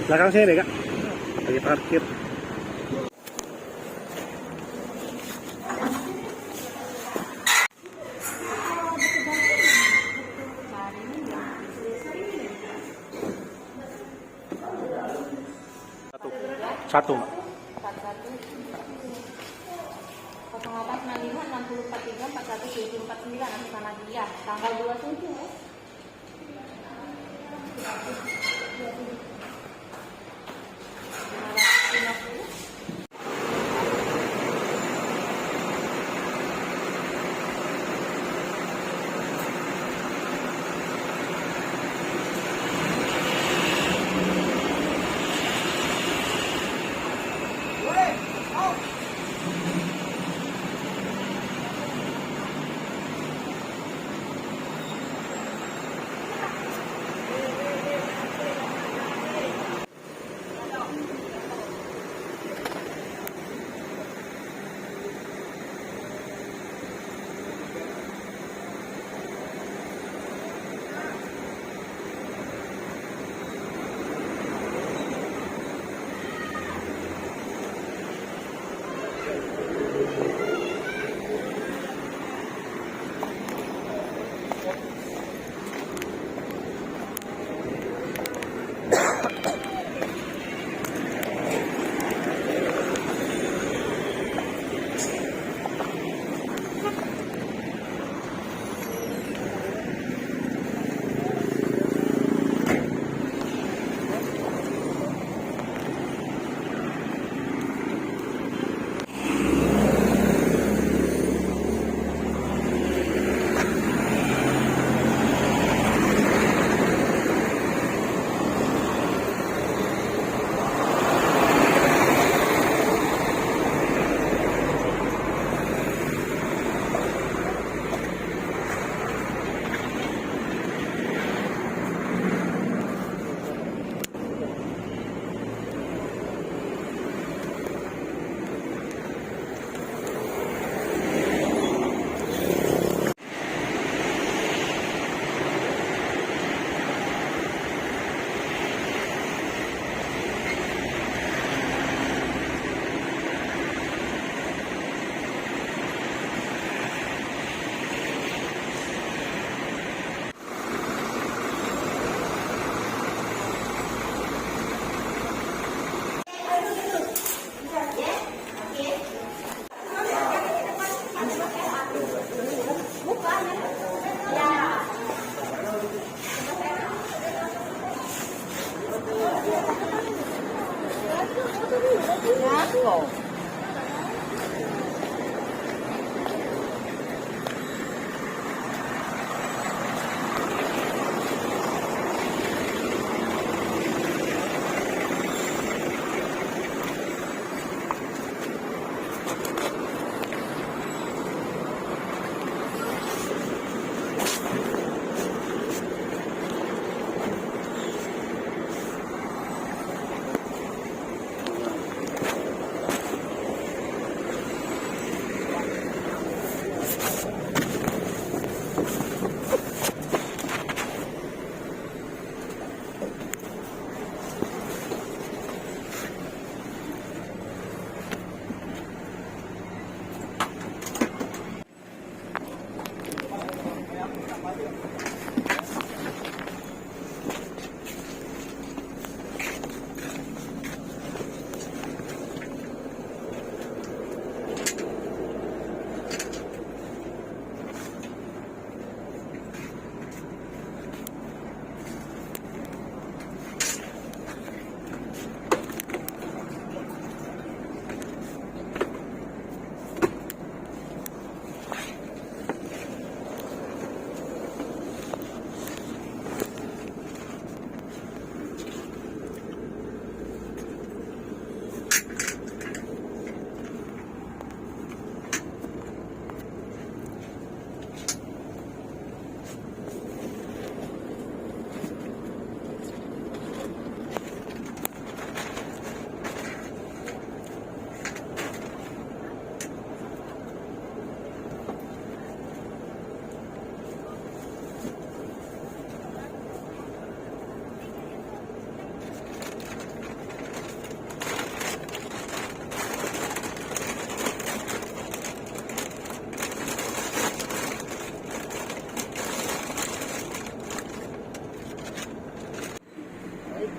Belakang sini deh, Kak. Lagi parkir. Satu, Mbak. 0895 nanti sana dia tanggal 27 ya.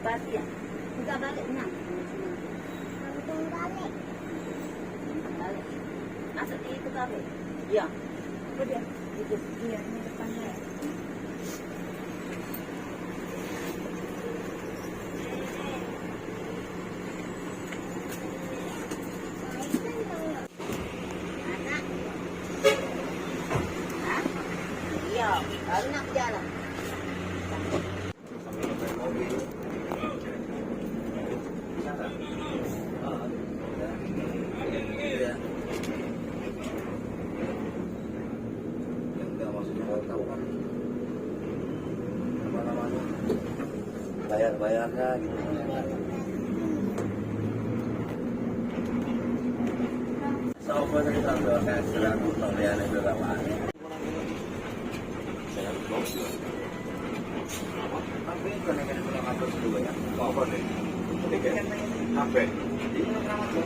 pasti ya. Kita balik nak. Balik. Balik. Masuk di itu kafe. Iya. Itu dia. Itu. Iya, ini depannya ya. Iya, baru nak jalan. Bayar-bayarnya gitu. Sopo tadi sampai kayak seratus pembelian itu berapa? Tapi konekan punya kantor dulu ya. Apa nih? Tiga. Sampai. Ini nama tuh.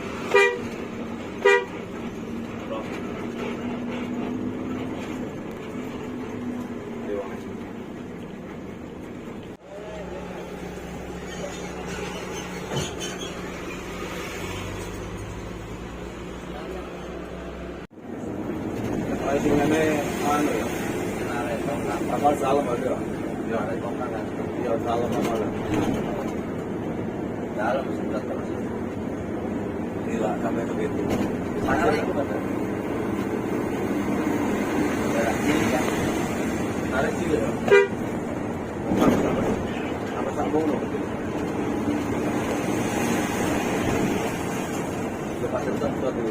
Tinggalnya anu ya. Kapal salam aja. Ya, ada tongkat kan. Ya salam apa lah. Dalam sebelah terus. Gila sampai ke itu. Mana itu kan? Daerah sini kan. Ada sih ya. Apa sambung loh. Lepas itu suatu.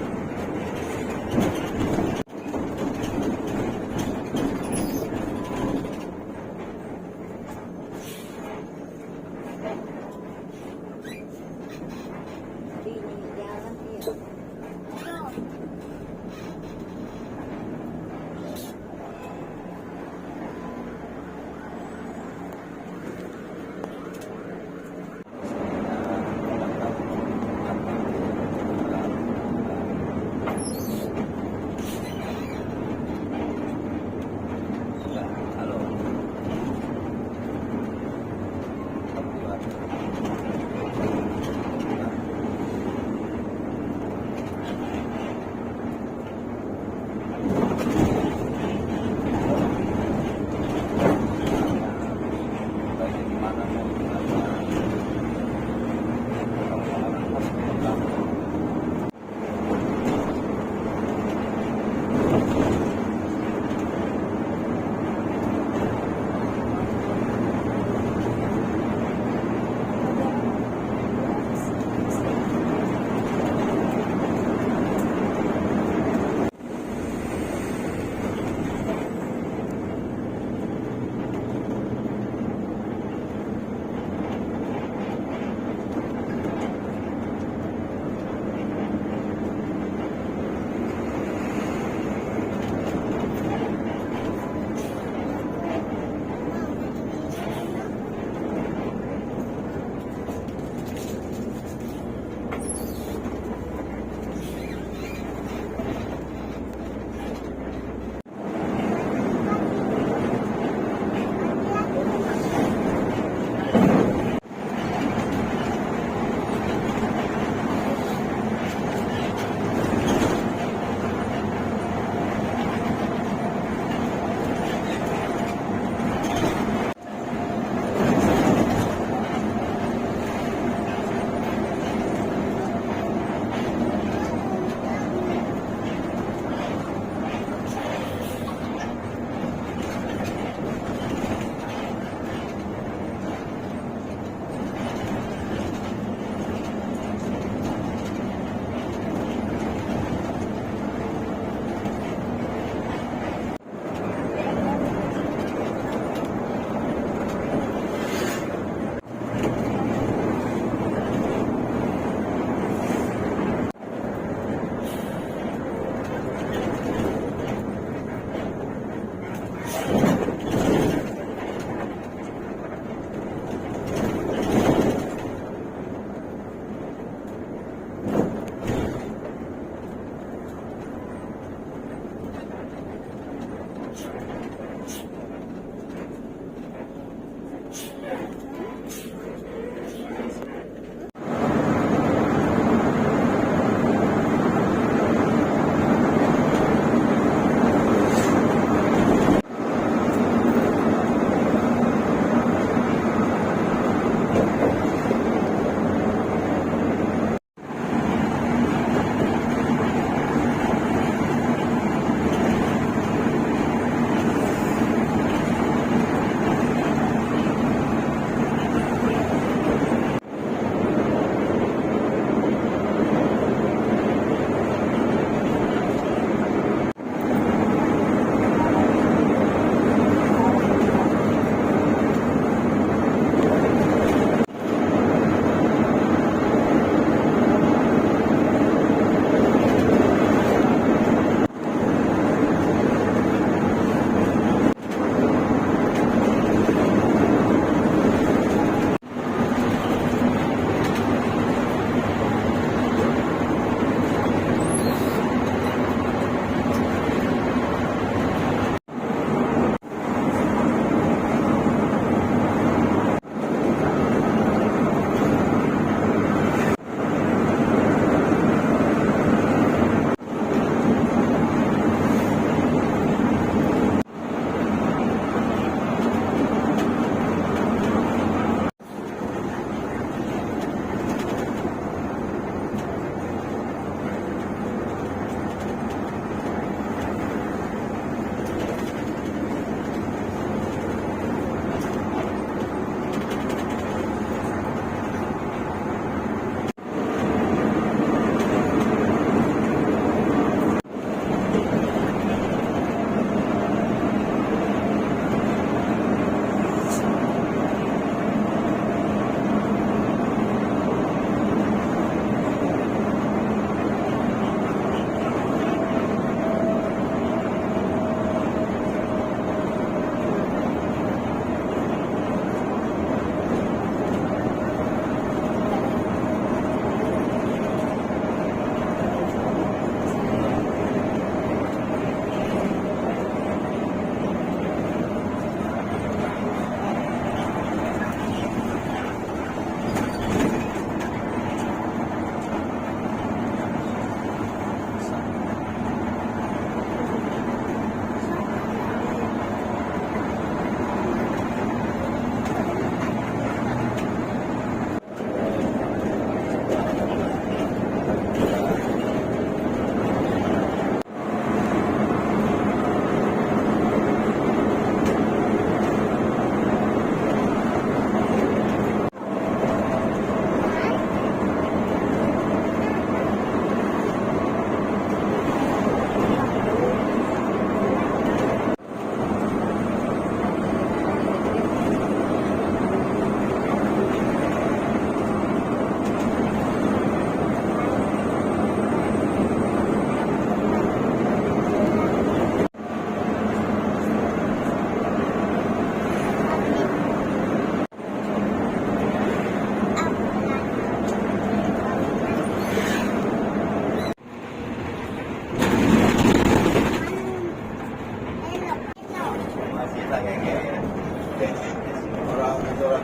orang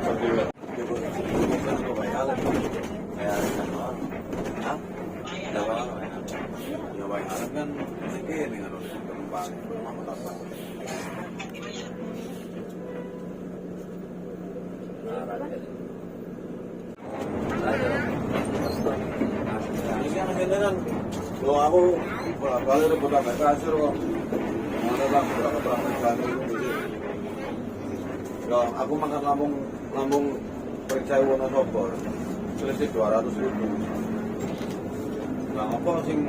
berdua. Bukan gue bayar. Bayar kan? Hah? Ya bayar kan sedikit dengan penumpang. Ini kan beneran. Kalau aku bolak-balik rebut sampai kasur kok. Mana bang berapa kali itu. Ya aku makan lambung percaya Wonosobo. Selisih 200.000. Nah apa sing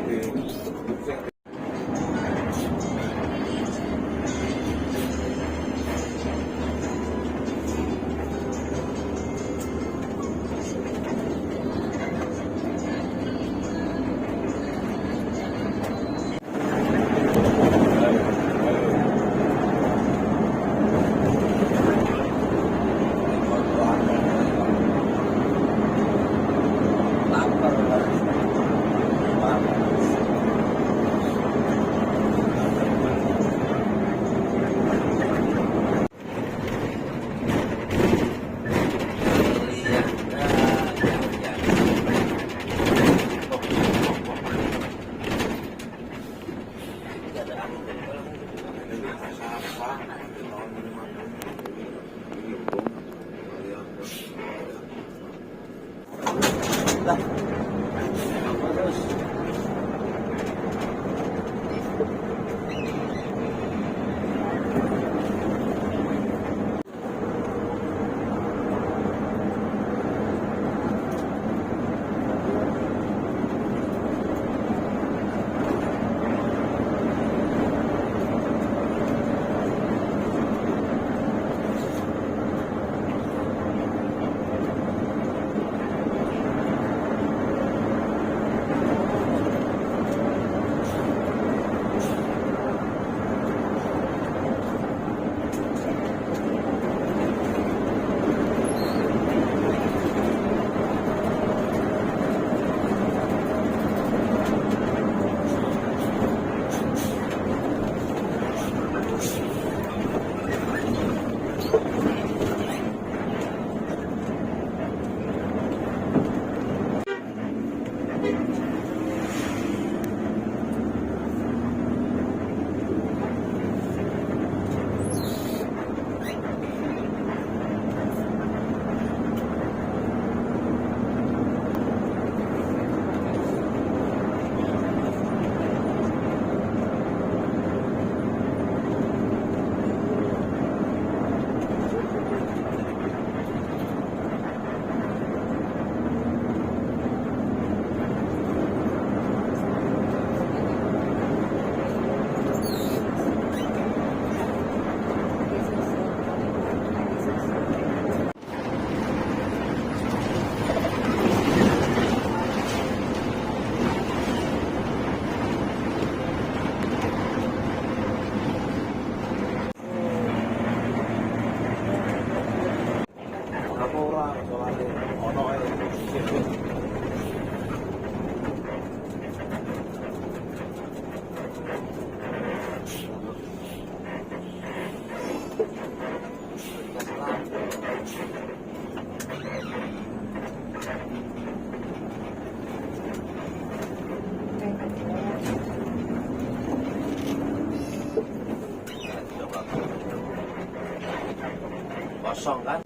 kosong kan?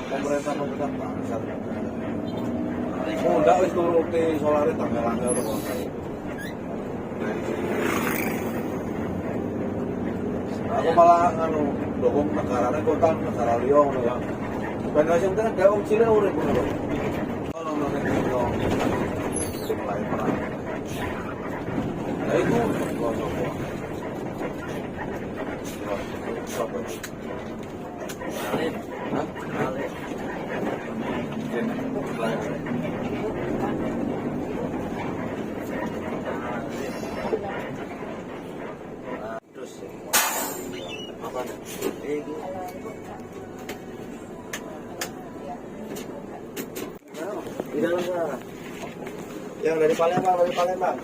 Pemerintah bangsat. Mudah wis turuti solare tanggal-tanggal to kok. Aku malah nganu dukung negarane kota negara liya ngono ya. Ben sing penting gawe wong cilik urip ngono lho. Ono nek ngono. Mulai perang. Lah itu kok sopo. Alif, Hah? Alif. Terus apa nih? Di dalam sana. Yang dari Palembang, dari Palembang.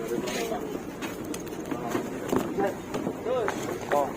Terus. Oh.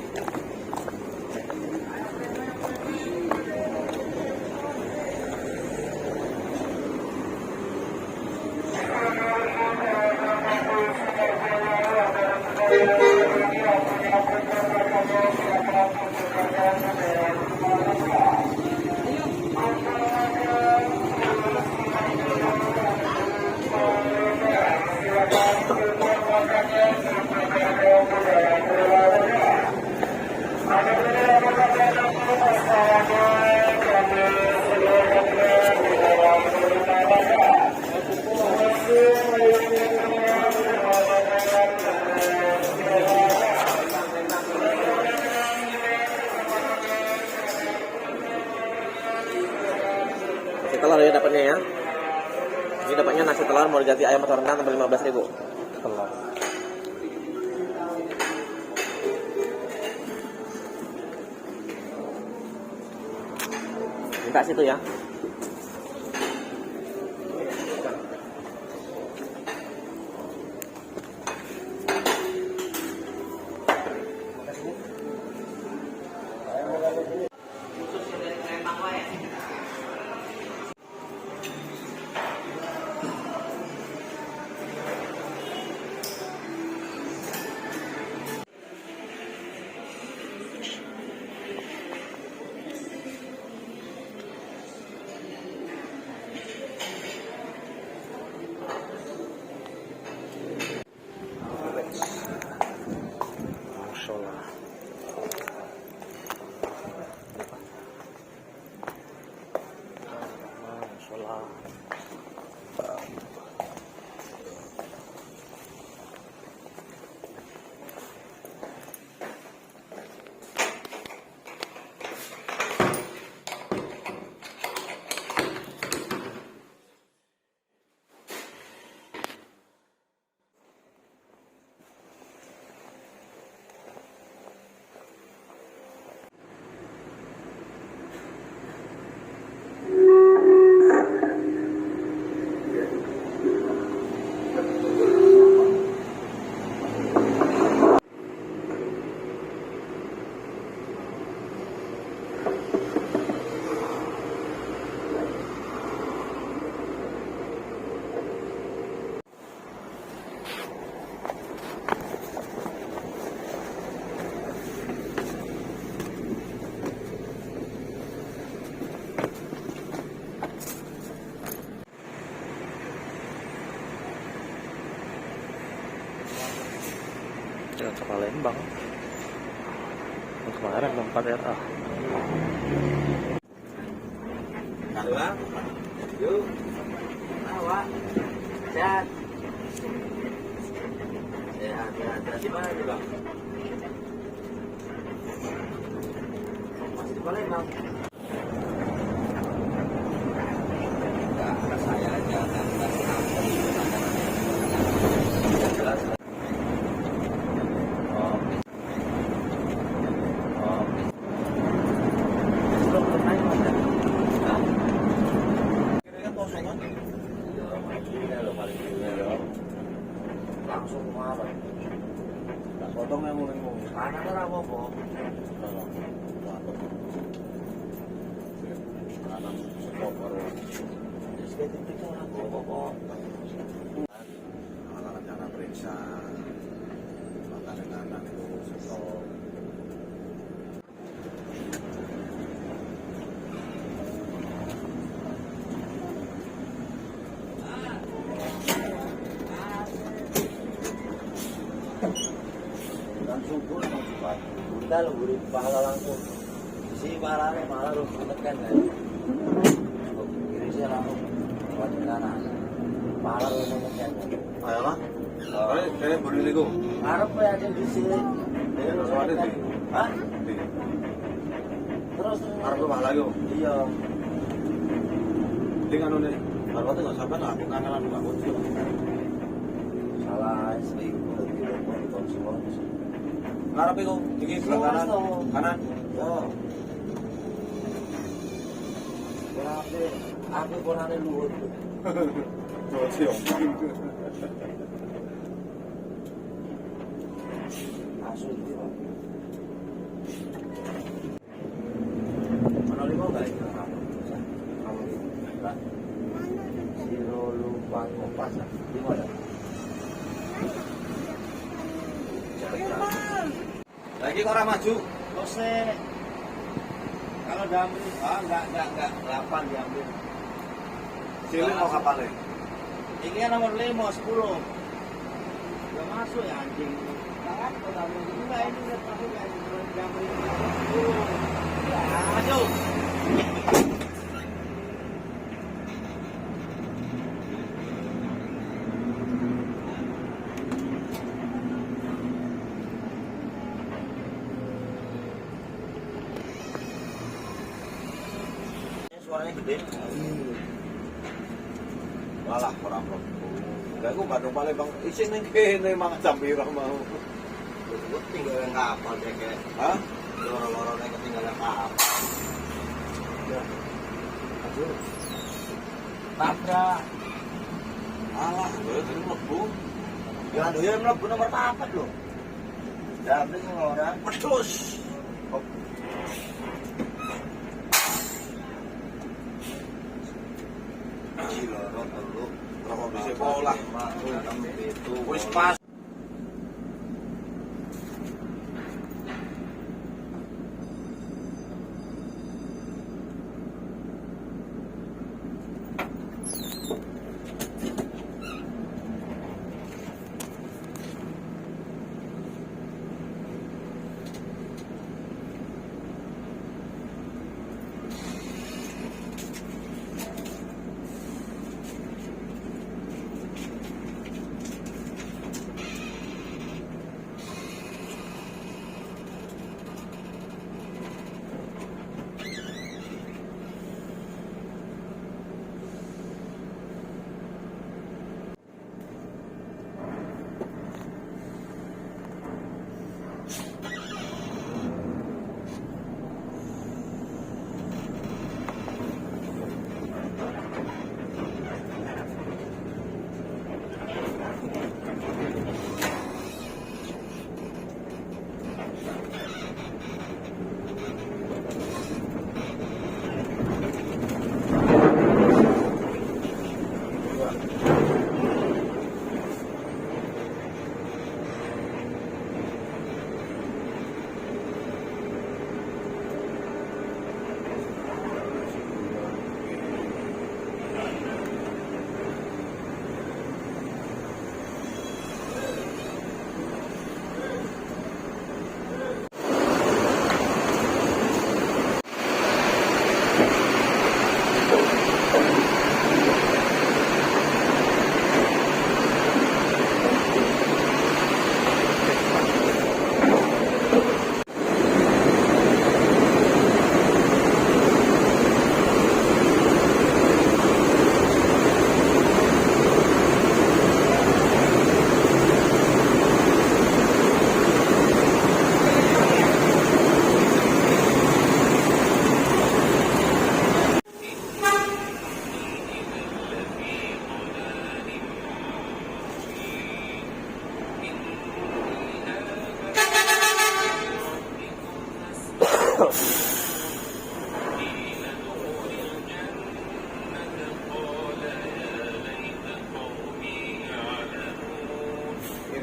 Nasi telur ya dapatnya ya. Ini dapatnya nasi telur mau diganti ayam atau rendang tambah 15.000. Telur. Minta situ ya. Ya, ke Palembang. Kemarin 4 RA. Bang. Yuk. Awak. Sehat. Sehat, sehat. Di mana nih, Bang? Masih di Palembang. Enggak, saya aja enggak jelas. Langsung kemarin tak potong yang mulai karena ada apa-apa karena sepok baru jadi itu apa-apa Malah rencana periksa makanan itu stok. langsung pun cepat udah lo beri pahala langsung si parahnya malah lo tekan kan kiri saya langsung lewat kanan pahala lo tekan Ayo lah. Kalian beri ligo. harap ya ada di sini Terus ada di. hah terus Harap tuh lagi. iya Dengan anu nih. Kalau tuh nggak sampai lah, aku kanan nggak kunci. salah selingkuh lagi lo konsumen Ngarep itu, tinggi sebelah kanan. Kanan. yo berarti aku konane luhur Tuh sih om. asu itu mana lima enggak itu kamu enggak zero lupa kompas di mana Lagi kok orang maju. Ose kalau diambil enggak 8 diambil Silin mau kapalnya. ini kan nomor 5 10 udah masuk ya anjing enggak ini lihat masuk ya diambil 10 ya suaranya gede. Malah orang belum. Enggak aku Bandung Palembang isin ning kene mangan jam piro mau. Gue tinggal yang kapal deh kayak. Hah? Loro-lorone ketinggalan kapal. Ya. Aduh. Tabrak. Alah, gue tadi mlebu. Ya aduh ya mlebu nomor 4 lho. Ya habis orang Pedus. gila telu. Berapa bisa pola? Itu Wis pas.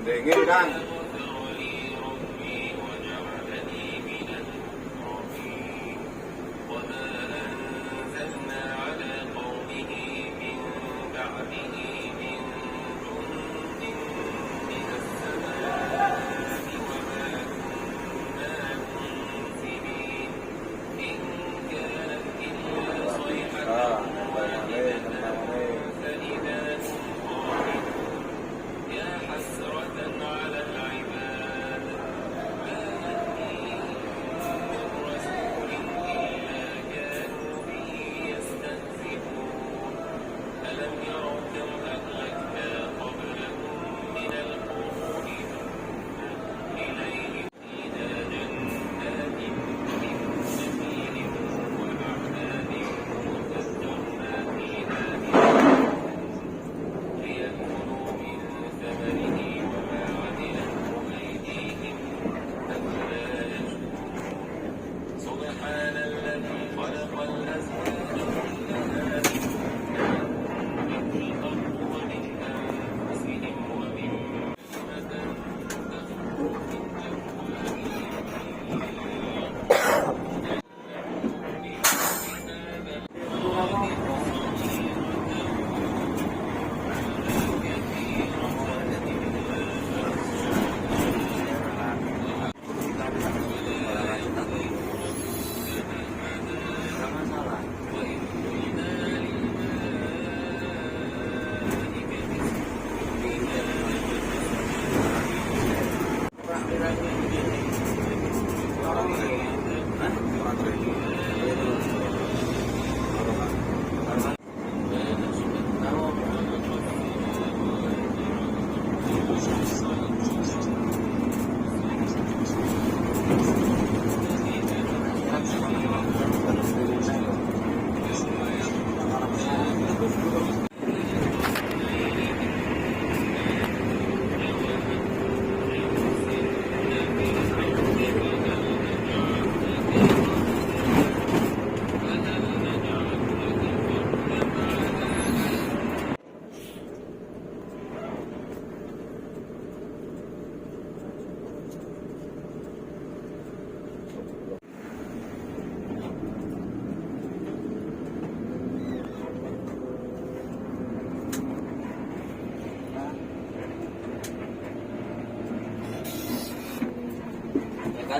Dengil kan.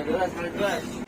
jelas, jelas.